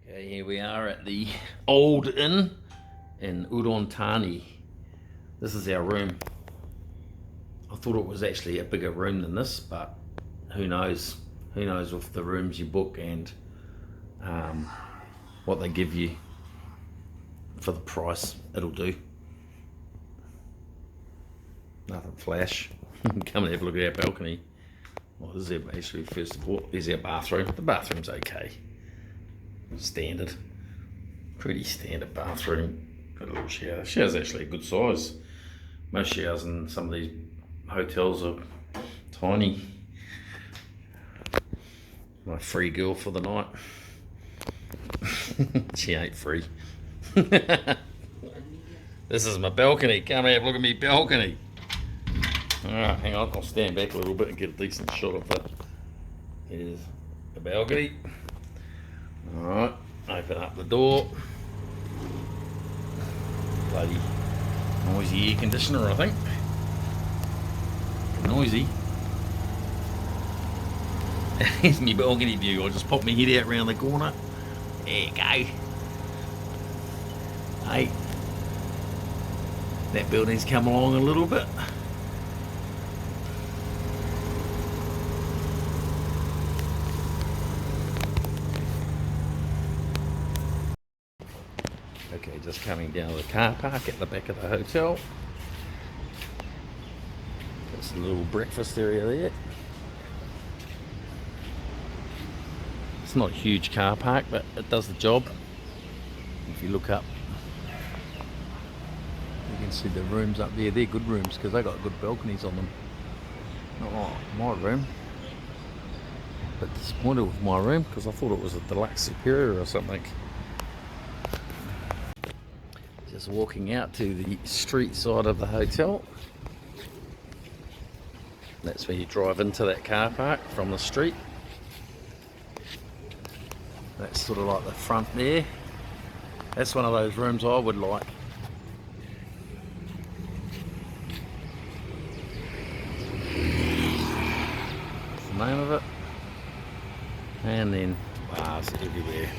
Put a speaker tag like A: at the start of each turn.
A: Okay, here we are at the Old Inn in Udon Thani. This is our room. I thought it was actually a bigger room than this, but who knows? Who knows with the rooms you book and what they give you for the price, it'll do. Nothing flash. Come and have a look at our balcony. Well, this is actually, first of all, there's our bathroom. The bathroom's okay. Standard. Pretty standard bathroom. Got a little shower. Shower's actually a good size. Most showers in some of these hotels are tiny. My free girl for the night. She ain't free. This is my balcony. Come here, look at me balcony. Alright, hang on, I'll stand back a little bit and get a decent shot of it. Here's the balcony. Alright, open up the door. Bloody noisy air conditioner, I think. Noisy. Here's my balcony view. I'll just pop my head out round the corner. There you go. Hey, that building's come along a little bit. Okay, just coming down to the car park at the back of the hotel. There's a little breakfast area there. It's not a huge car park, but it does the job. If you look up, you can see the rooms up there. They're good rooms because they got good balconies on them. Not like my room. But disappointed with my room because I thought it was a deluxe superior or something. Just walking out to the street side of the hotel. That's where you drive into that car park from the street. That's sort of like the front there. That's one of those rooms I would like. That's the name of it. And then bars everywhere.